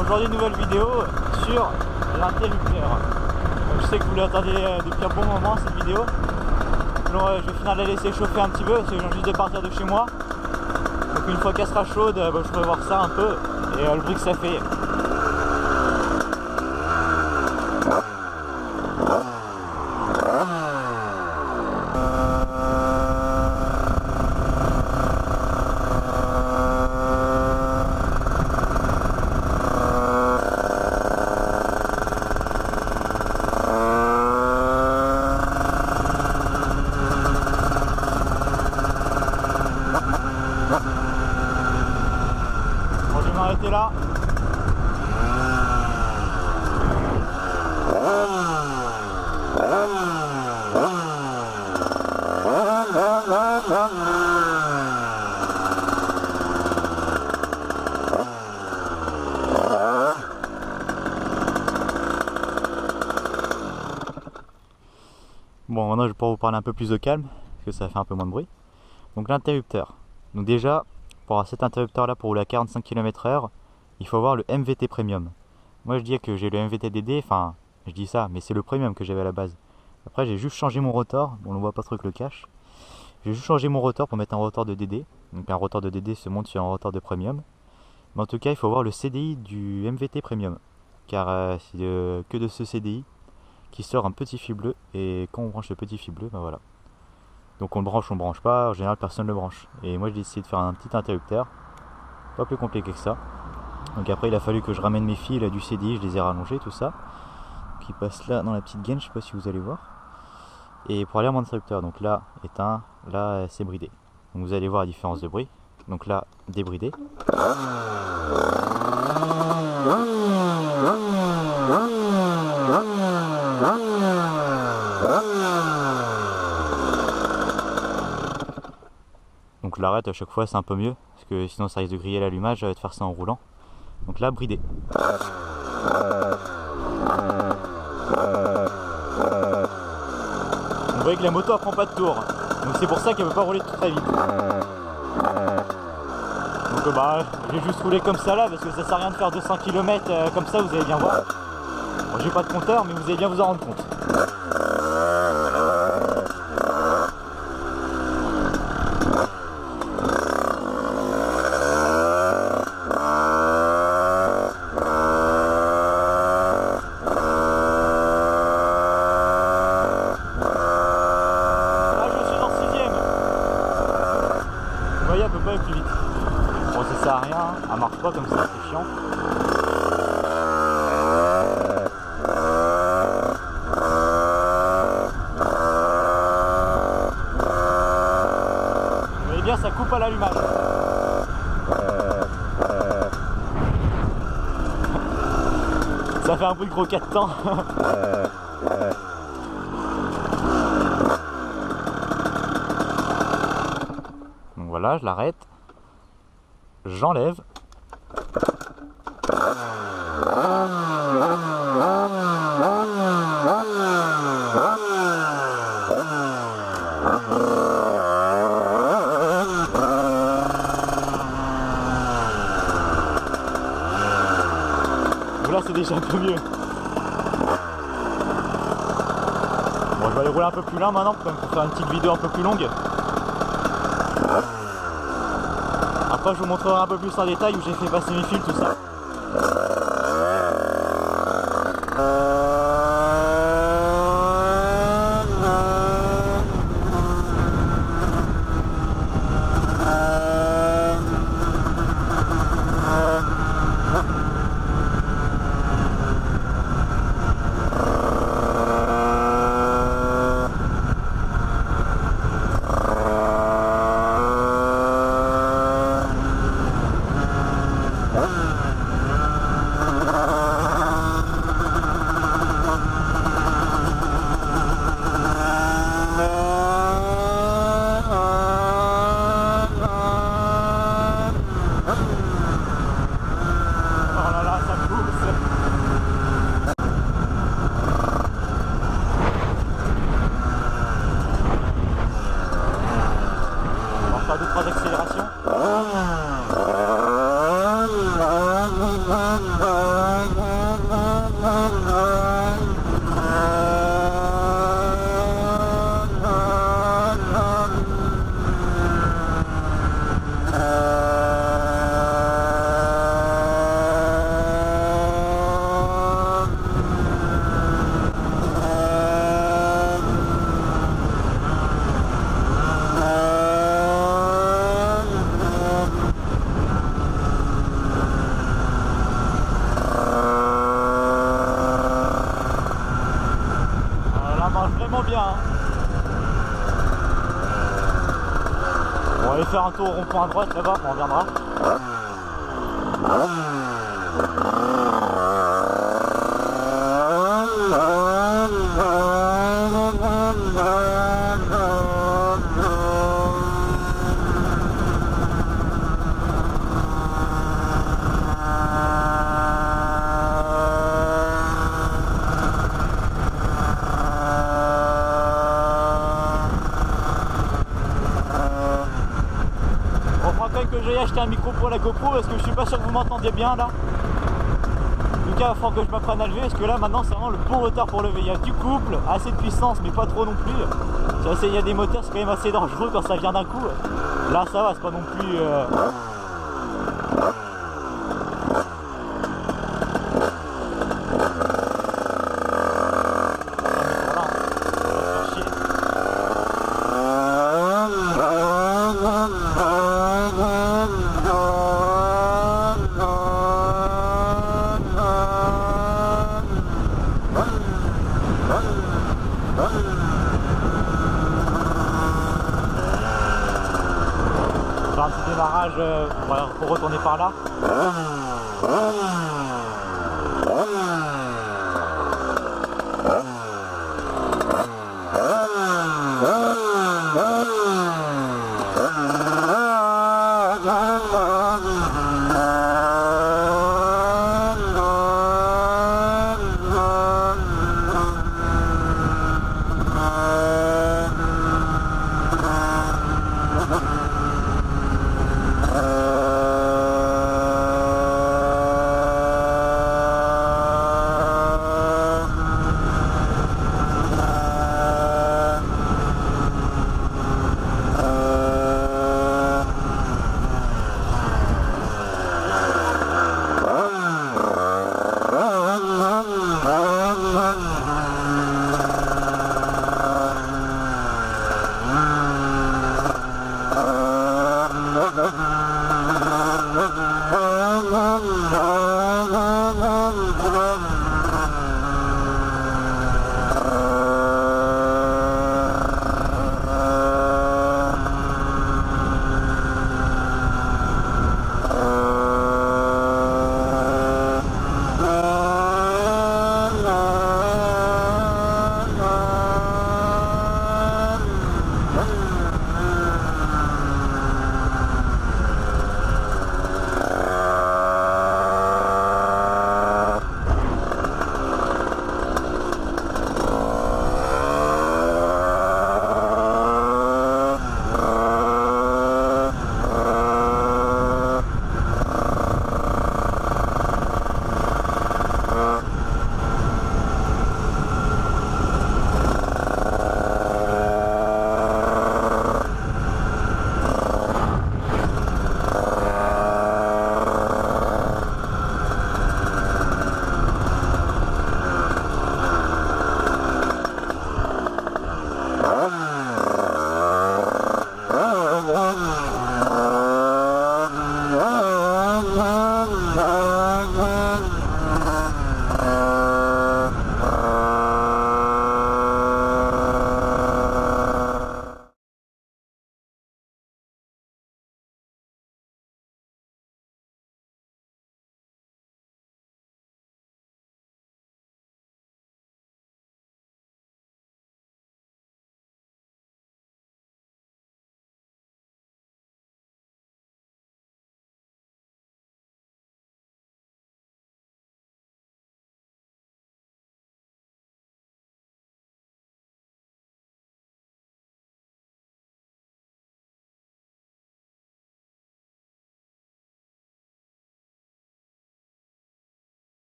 Aujourd'hui nouvelle vidéo sur l'interrupteur. Je sais que vous l'attendiez depuis un bon moment cette vidéo. Donc, je vais finir de la laisser chauffer un petit peu parce que je viens juste de partir de chez moi. Donc une fois qu'elle sera chaude, je pourrai voir ça un peu et le bruit que ça fait. Bon, je vais m'arrêter là. Bon, maintenant je vais pouvoir vous parler un peu plus au calme parce que ça fait un peu moins de bruit. Donc l'interrupteur. Donc déjà, pour avoir cet interrupteur là pour rouler à 45 km/h, il faut avoir le MVT Premium. Moi je dis que j'ai le MVT DD, enfin je dis ça, mais c'est le Premium que j'avais à la base. Après j'ai juste changé mon rotor, bon, on ne voit pas trop que le cache. J'ai juste changé mon rotor pour mettre un rotor de DD. Donc un rotor de DD se monte sur un rotor de Premium. Mais en tout cas il faut avoir le CDI du MVT Premium. Car c'est que de ce CDI qui sort un petit fil bleu. Et quand on branche le petit fil bleu, ben voilà. Donc on le branche, on ne branche pas, en général personne ne le branche. Et moi j'ai décidé de faire un petit interrupteur, pas plus compliqué que ça. Donc après il a fallu que je ramène mes fils du CDI, je les ai rallongés, tout ça. Qui passe là dans la petite gaine, je sais pas si vous allez voir. Et pour aller à mon interrupteur, donc là éteint, là c'est bridé. Donc vous allez voir la différence de bruit. Donc là débridé. Donc je l'arrête à chaque fois, c'est un peu mieux, parce que sinon ça risque de griller l'allumage de faire ça en roulant. Donc là, bridé. On voit que la moto elle prend pas de tour, donc c'est pour ça qu'elle ne veut pas rouler très vite. Donc j'ai juste roulé comme ça là, parce que ça sert à rien de faire 200 km comme ça, vous allez bien voir. Bon, j'ai pas de compteur, mais vous allez bien vous en rendre compte. Elle peut pas aller plus vite. Bon, ça sert à rien, elle marche pas comme ça, c'est chiant. Vous voyez bien, ça coupe à l'allumage. Ça fait un bruit de gros 4 temps. Voilà, je l'arrête, j'enlève. Là c'est déjà un peu mieux. Bon, je vais aller rouler un peu plus loin maintenant pour faire une petite vidéo un peu plus longue. Après je vous montrerai un peu plus en détail où j'ai fait passer mes fils, tout ça. Deux, trois accélérations. Vraiment bien, hein. On va aller faire un tour au rond-point à droite là-bas, on reviendra. Que j'ai acheté un micro pour la GoPro parce que je suis pas sûr que vous m'entendiez bien là. En tout cas, il faut que je m'apprenne à lever parce que là maintenant c'est vraiment le bon moteur pour lever. Il y a du couple, assez de puissance mais pas trop non plus. Il y a des moteurs, c'est quand même assez dangereux quand ça vient d'un coup. Là ça va, c'est pas non plus... Faire un petit démarrage pour retourner par là.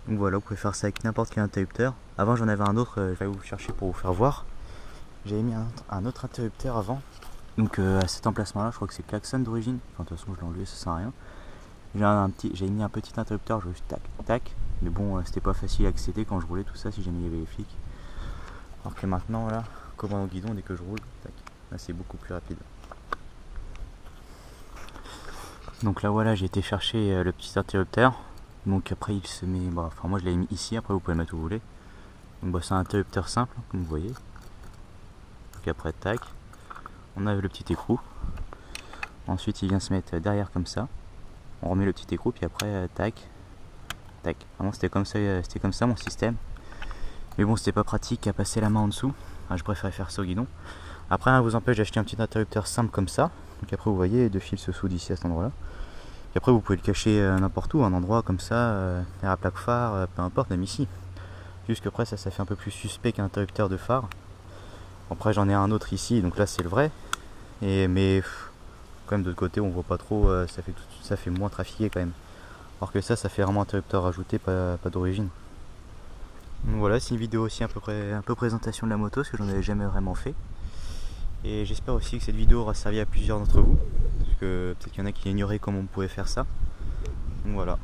Donc voilà, vous pouvez faire ça avec n'importe quel interrupteur. Avant j'en avais un autre, je vais vous chercher pour vous faire voir. J'avais mis un autre interrupteur avant. Donc à cet emplacement là, je crois que c'est klaxon d'origine. Enfin de toute façon je l'ai enlevé, ça sert à rien. J'ai mis un petit interrupteur, je juste tac tac. Mais bon, c'était pas facile à accéder quand je roulais tout ça si jamais il y avait les flics. Alors que maintenant là, commande au guidon, dès que je roule, tac, là c'est beaucoup plus rapide. Donc là voilà, j'ai été chercher le petit interrupteur. Donc après il se met, enfin moi je l'ai mis ici, après vous pouvez le mettre où vous voulez. Donc c'est un interrupteur simple, comme vous voyez. Donc après tac, on a le petit écrou. Ensuite il vient se mettre derrière comme ça. On remet le petit écrou, puis après tac, tac. Vraiment c'était comme ça mon système. Mais bon, c'était pas pratique à passer la main en dessous. Enfin, je préférais faire ça au guidon. Après, rien vous empêche d'acheter un petit interrupteur simple comme ça. Donc après, vous voyez, deux fils se soudent ici à cet endroit-là. Et après, vous pouvez le cacher n'importe où, un endroit comme ça, derrière la plaque phare, peu importe, même ici. Juste qu'après, ça fait un peu plus suspect qu'un interrupteur de phare. Après, j'en ai un autre ici, donc là, c'est le vrai. Mais quand même, de l'autre côté, on voit pas trop, ça fait moins trafiqué quand même. Alors que ça fait vraiment interrupteur rajouté, pas d'origine. Donc voilà, c'est une vidéo aussi un peu présentation de la moto, parce que j'en avais jamais vraiment fait. Et j'espère aussi que cette vidéo aura servi à plusieurs d'entre vous, parce que peut-être qu'il y en a qui ignoraient comment on pouvait faire ça. Donc voilà.